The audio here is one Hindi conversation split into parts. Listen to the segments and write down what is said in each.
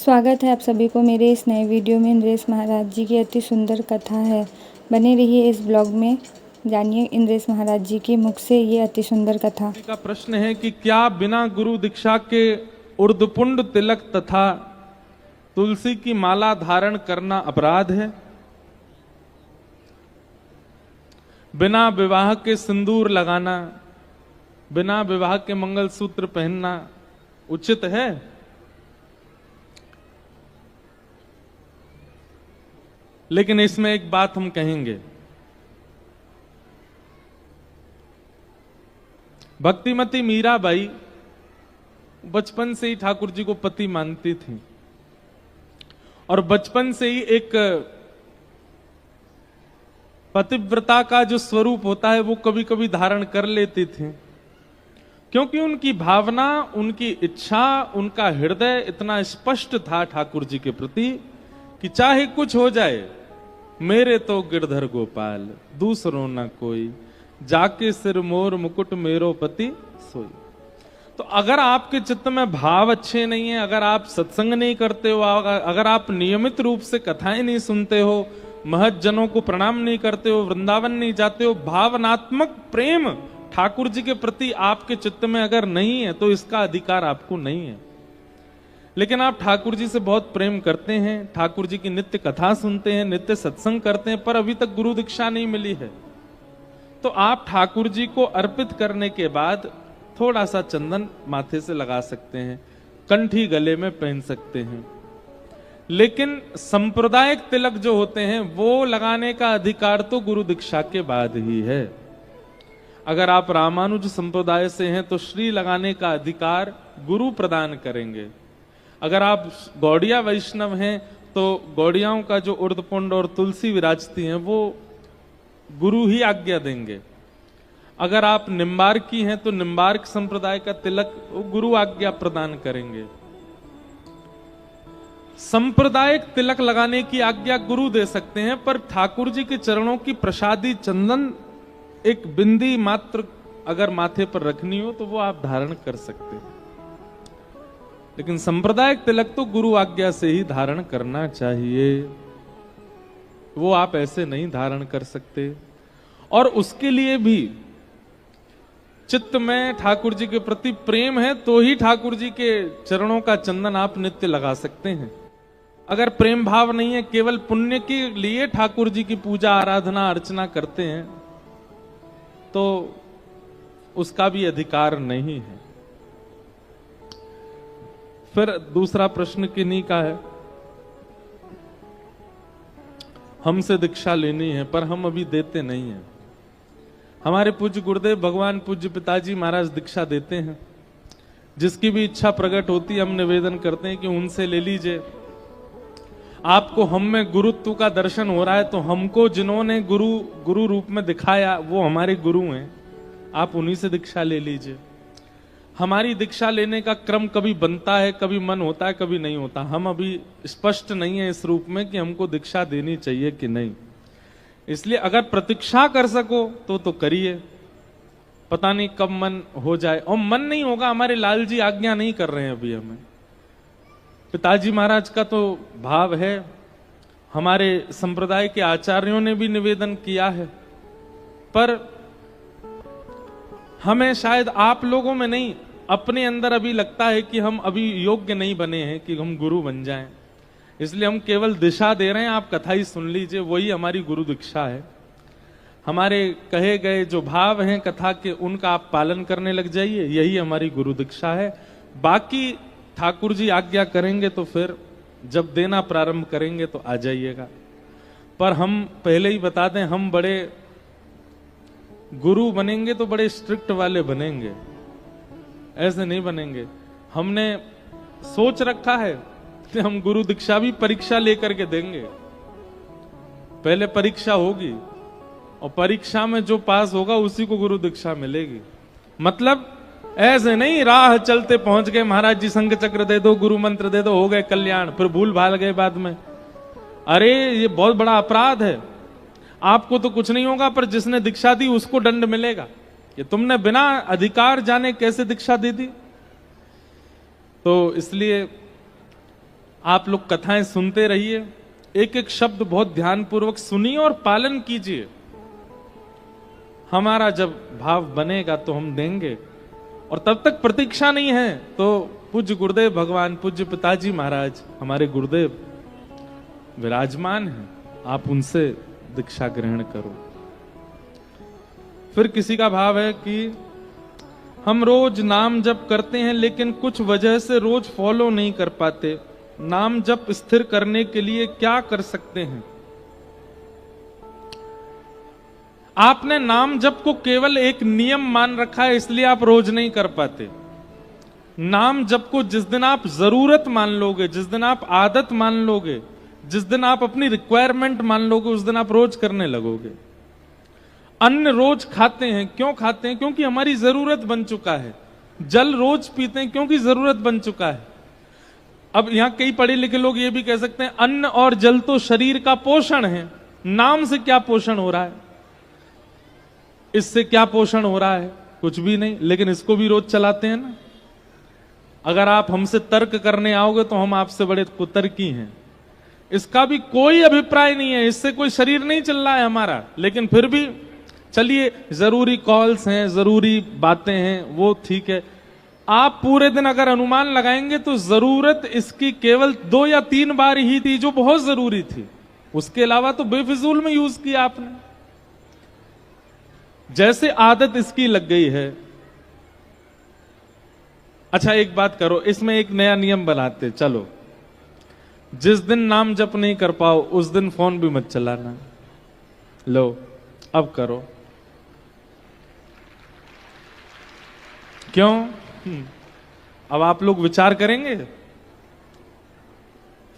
स्वागत है आप सभी को मेरे इस नए वीडियो में। इंद्रेश महाराज जी की अति सुंदर कथा है। बने रहिए इस ब्लॉग में, जानिए इंद्रेश महाराज जी के मुख से ये अति सुंदर कथा। का प्रश्न है कि क्या बिना गुरु दीक्षा के उर्दपुंड तिलक तथा तुलसी की माला धारण करना अपराध है? बिना विवाह के सिंदूर लगाना, बिना विवाह के मंगलसूत्र पहनना उचित है? लेकिन इसमें एक बात हम कहेंगे, भक्तिमती मीराबाई बचपन से ही ठाकुर जी को पति मानती थी और बचपन से ही एक पतिव्रता का जो स्वरूप होता है वो कभी कभी धारण कर लेती थी, क्योंकि उनकी भावना, उनकी इच्छा, उनका हृदय इतना स्पष्ट था ठाकुर जी के प्रति कि चाहे कुछ हो जाए, मेरे तो गिरधर गोपाल दूसरों न कोई, जाके सिर मोर मुकुट मेरो पति सोई। तो अगर आपके चित्त में भाव अच्छे नहीं है, अगर आप सत्संग नहीं करते हो, अगर आप नियमित रूप से कथाएं नहीं सुनते हो, महत जनों को प्रणाम नहीं करते हो, वृंदावन नहीं जाते हो, भावनात्मक प्रेम ठाकुर जी के प्रति आपके चित्त में अगर नहीं है तो इसका अधिकार आपको नहीं है। लेकिन आप ठाकुर जी से बहुत प्रेम करते हैं, ठाकुर जी की नित्य कथा सुनते हैं, नित्य सत्संग करते हैं, पर अभी तक गुरु दीक्षा नहीं मिली है, तो आप ठाकुर जी को अर्पित करने के बाद थोड़ा सा चंदन माथे से लगा सकते हैं, कंठी गले में पहन सकते हैं। लेकिन सांप्रदायिक तिलक जो होते हैं वो लगाने का अधिकार तो गुरु दीक्षा के बाद ही है। अगर आप रामानुज संप्रदाय से हैं तो श्री लगाने का अधिकार गुरु प्रदान करेंगे। अगर आप गौड़िया वैष्णव हैं तो गौड़ियाओं का जो उर्दपुंड और तुलसी विराजती हैं वो गुरु ही आज्ञा देंगे। अगर आप निम्बार्की हैं तो निम्बार्क संप्रदाय का तिलक गुरु आज्ञा प्रदान करेंगे। सांप्रदायिक तिलक लगाने की आज्ञा गुरु दे सकते हैं, पर ठाकुर जी के चरणों की प्रसादी चंदन एक बिंदी मात्र अगर माथे पर रखनी हो तो वो आप धारण कर सकते हैं। लेकिन सांप्रदायिक तिलक तो गुरु आज्ञा से ही धारण करना चाहिए, वो आप ऐसे नहीं धारण कर सकते। और उसके लिए भी चित्त में ठाकुर जी के प्रति प्रेम है तो ही ठाकुर जी के चरणों का चंदन आप नित्य लगा सकते हैं। अगर प्रेम भाव नहीं है, केवल पुण्य के लिए ठाकुर जी की पूजा आराधना अर्चना करते हैं तो उसका भी अधिकार नहीं है। फिर दूसरा प्रश्न किन्हीं का है, हमसे दीक्षा लेनी है पर हम अभी देते नहीं हैं। हमारे पूज्य गुरुदेव भगवान पूज्य पिताजी महाराज दीक्षा देते हैं, जिसकी भी इच्छा प्रकट होती है हम निवेदन करते हैं कि उनसे ले लीजिए। आपको हम में गुरुत्व का दर्शन हो रहा है तो हमको जिन्होंने गुरु रूप में दिखाया वो हमारे गुरु हैं, आप उन्हीं से दीक्षा ले लीजिए। हमारी दीक्षा लेने का क्रम कभी बनता है, कभी मन होता है, कभी नहीं होता। हम अभी स्पष्ट नहीं है इस रूप में कि हमको दीक्षा देनी चाहिए कि नहीं। इसलिए अगर प्रतीक्षा कर सको तो करिए, पता नहीं कब मन हो जाए। और मन नहीं होगा, हमारे लाल जी आज्ञा नहीं कर रहे हैं अभी हमें। पिताजी महाराज का तो भाव है, हमारे संप्रदाय के आचार्यों ने भी निवेदन किया है, पर हमें शायद आप लोगों में नहीं, अपने अंदर अभी लगता है कि हम अभी योग्य नहीं बने हैं कि हम गुरु बन जाएं। इसलिए हम केवल दिशा दे रहे हैं, आप कथा ही सुन लीजिए, वही हमारी गुरु दीक्षा है। हमारे कहे गए जो भाव हैं कथा के, उनका आप पालन करने लग जाइए, यही हमारी गुरु दीक्षा है। बाकी ठाकुर जी आज्ञा करेंगे तो फिर जब देना प्रारंभ करेंगे तो आ जाइएगा। पर हम पहले ही बता दें, हम बड़े गुरु बनेंगे तो बड़े स्ट्रिक्ट वाले बनेंगे, ऐसे नहीं बनेंगे। हमने सोच रखा है कि हम गुरु दीक्षा भी परीक्षा लेकर के देंगे। पहले परीक्षा होगी और परीक्षा में जो पास होगा उसी को गुरु दीक्षा मिलेगी। मतलब ऐसे नहीं राह चलते पहुंच गए, महाराज जी शंख चक्र दे दो, गुरु मंत्र दे दो, हो गए कल्याण, फिर भूल भाल गए बाद में। अरे ये बहुत बड़ा अपराध है। आपको तो कुछ नहीं होगा, पर जिसने दीक्षा दी उसको दंड मिलेगा कि तुमने बिना अधिकार जाने कैसे दीक्षा दे दी। तो इसलिए आप लोग कथाएं सुनते रहिए, एक एक शब्द बहुत ध्यानपूर्वक सुनिए और पालन कीजिए। हमारा जब भाव बनेगा तो हम देंगे, और तब तक प्रतीक्षा नहीं है तो पूज्य गुरुदेव भगवान, पूज्य पिताजी महाराज, हमारे गुरुदेव विराजमान हैं, आप उनसे दीक्षा ग्रहण करो। फिर किसी का भाव है कि हम रोज नाम जप करते हैं लेकिन कुछ वजह से रोज फॉलो नहीं कर पाते, नाम जप स्थिर करने के लिए क्या कर सकते हैं? आपने नाम जप को केवल एक नियम मान रखा है, इसलिए आप रोज नहीं कर पाते। नाम जप को जिस दिन आप जरूरत मान लोगे, जिस दिन आप आदत मान लोगे, जिस दिन आप अपनी रिक्वायरमेंट मान लोगे, उस दिन आप रोज करने लगोगे। अन्न रोज खाते हैं, क्यों खाते हैं? क्योंकि हमारी जरूरत बन चुका है। जल रोज पीते हैं क्योंकि जरूरत बन चुका है। अब यहां कई पढ़े लिखे लोग ये भी कह सकते हैं अन्न और जल तो शरीर का पोषण है, नाम से क्या पोषण हो रहा है, इससे क्या पोषण हो रहा है? कुछ भी नहीं, लेकिन इसको भी रोज चलाते हैं ना। अगर आप हमसे तर्क करने आओगे तो हम आपसे बड़े कुतर्की हैं, इसका भी कोई अभिप्राय नहीं है, इससे कोई शरीर नहीं चल रहा है हमारा, लेकिन फिर भी चलिए, जरूरी कॉल्स हैं, जरूरी बातें हैं, वो ठीक है। आप पूरे दिन अगर अनुमान लगाएंगे तो जरूरत इसकी केवल 2 या 3 बार ही थी जो बहुत जरूरी थी, उसके अलावा तो बेफिजूल में यूज किया आपने। जैसे आदत इसकी लग गई है। अच्छा एक बात करो, इसमें एक नया नियम बनाते, चलो जिस दिन नाम जप नहीं कर पाओ उस दिन फोन भी मत चलाना। लो अब करो। क्यों? अब आप लोग विचार करेंगे,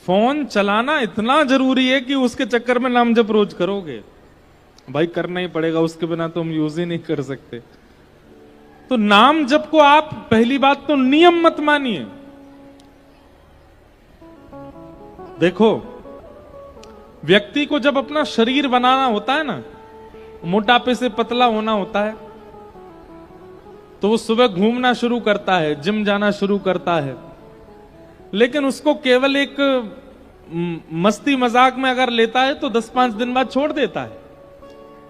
फोन चलाना इतना जरूरी है कि उसके चक्कर में नाम जप रोज करोगे? भाई करना ही पड़ेगा, उसके बिना तो हम यूज ही नहीं कर सकते। तो नाम जप को आप पहली बात तो नियम मत मानिए। देखो, व्यक्ति को जब अपना शरीर बनाना होता है ना, मोटापे से पतला होना होता है, तो वो सुबह घूमना शुरू करता है, जिम जाना शुरू करता है, लेकिन उसको केवल एक मस्ती मजाक में अगर लेता है तो 10-5 दिन बाद छोड़ देता है।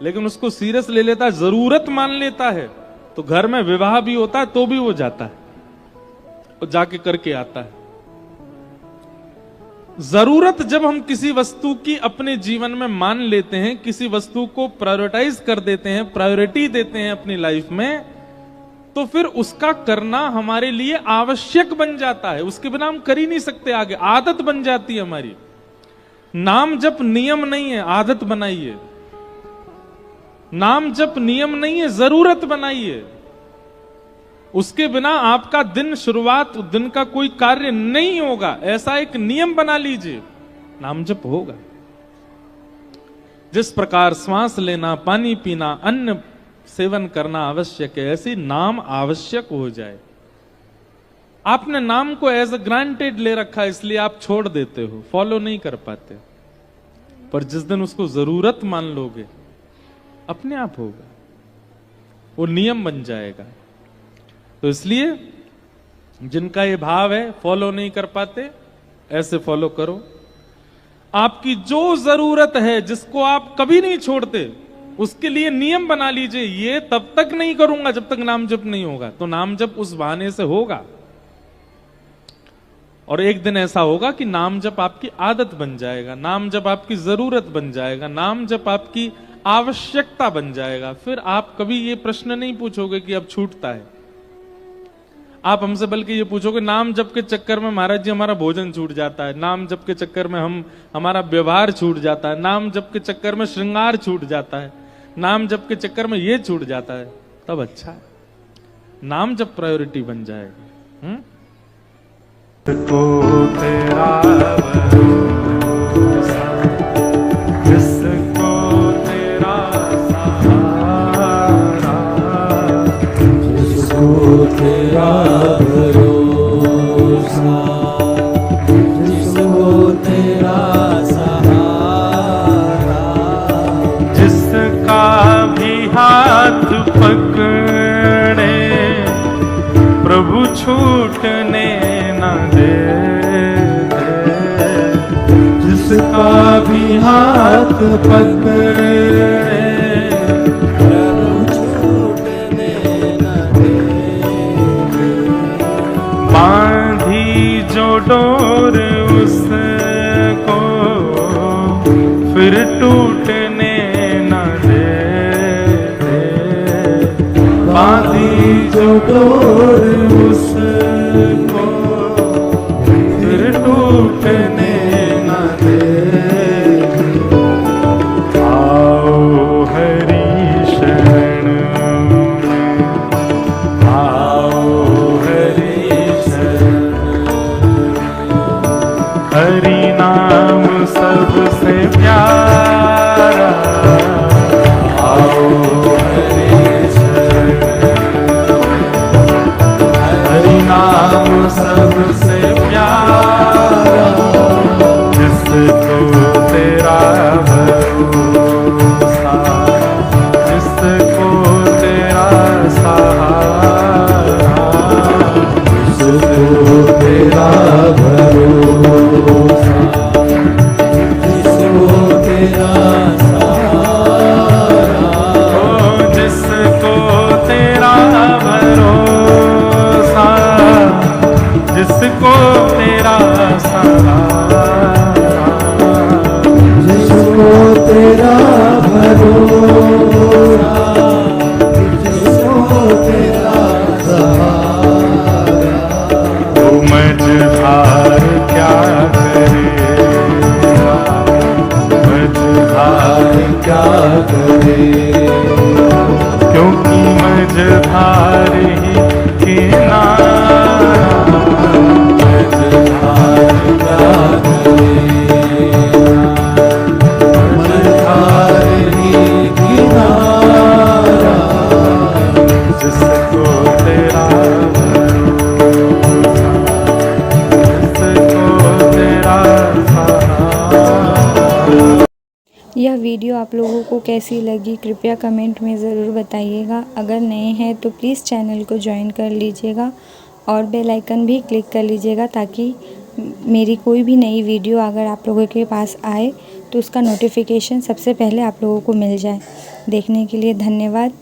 लेकिन उसको सीरियस ले लेता है, जरूरत मान लेता है, तो घर में विवाह भी होता है तो भी वो जाता है और जाके करके आता है। जरूरत जब हम किसी वस्तु की अपने जीवन में मान लेते हैं, किसी वस्तु को प्रायोरिटाइज कर देते हैं, प्रायोरिटी देते हैं अपनी लाइफ में, तो फिर उसका करना हमारे लिए आवश्यक बन जाता है, उसके बिना हम कर ही नहीं सकते आगे, आदत बन जाती है हमारी। नाम जप नियम नहीं है, आदत बनाइए। नाम जप नियम नहीं है, जरूरत बनाइए। उसके बिना आपका दिन, शुरुआत दिन का कोई कार्य नहीं होगा, ऐसा एक नियम बना लीजिए, नाम जप होगा। जिस प्रकार श्वास लेना, पानी पीना, अन्न सेवन करना आवश्यक है, ऐसी नाम आवश्यक हो जाए। आपने नाम को एज अ ग्रांटेड ले रखा है, इसलिए आप छोड़ देते हो, फॉलो नहीं कर पाते। पर जिस दिन उसको जरूरत मान लोगे, अपने आप होगा, वो नियम बन जाएगा। तो इसलिए जिनका ये भाव है फॉलो नहीं कर पाते, ऐसे फॉलो करो। आपकी जो जरूरत है, जिसको आप कभी नहीं छोड़ते, उसके लिए नियम बना लीजिए, ये तब तक नहीं करूंगा जब तक नाम जप नहीं होगा। तो नाम जप उस बहाने से होगा, और एक दिन ऐसा होगा कि नाम जप आपकी आदत बन जाएगा, नाम जप आपकी जरूरत बन जाएगा, नाम जप आपकी आवश्यकता बन जाएगा। फिर आप कभी ये प्रश्न नहीं पूछोगे कि अब छूटता है। आप हमसे बल्कि ये पूछोगे, नाम जप के चक्कर में महाराज जी हमारा भोजन छूट जाता है, नाम जप के चक्कर में हमारा व्यवहार छूट जाता है, नाम जप के चक्कर में श्रृंगार छूट जाता है, नाम जप के चक्कर में ये छूट जाता है। तब अच्छा है, नाम जप प्रायोरिटी बन जाएगा। तो तेरा भरोसा, जिसको तेरा सहारा, जिसको तेरा भरोसा, जिसको तेरा सहारा, जिसका भी हाथ पकड़े प्रभु छूटने न दे। जिसका भी हाथ पकड़े बांधी जो डोर उसको फिर टूटने न दे बांधी जो डोर उसको फिर टूटने न दे आओ हरि शरण में आओ हरि हरि नाम सबसे प्यारा आओ हरि शरण हरि नाम सबसे प्यारा जिसको तेरा भरोसा जिसको तेरा सहारा जिसको तेरा भरोसा जिसको तेरा सहारा जिसको तेरा भरोसा जिसको तेरा सहारा जिसको तेरा भरोसा जिसको तेरा सहारा वो मझधार क्या करेगा मझधार क्या करेगा क्योंकि मझधार ही किनारा मझधार क्या करेगा मझधार ही किनारा जिसको तेरा भरोसा जिसको तेरा सहारा। यह वीडियो आप लोगों को कैसी लगी कृपया कमेंट में ज़रूर बताइएगा। अगर नए हैं तो प्लीज़ चैनल को ज्वाइन कर लीजिएगा और बेल आइकन भी क्लिक कर लीजिएगा ताकि मेरी कोई भी नई वीडियो अगर आप लोगों के पास आए तो उसका नोटिफिकेशन सबसे पहले आप लोगों को मिल जाए। देखने के लिए धन्यवाद।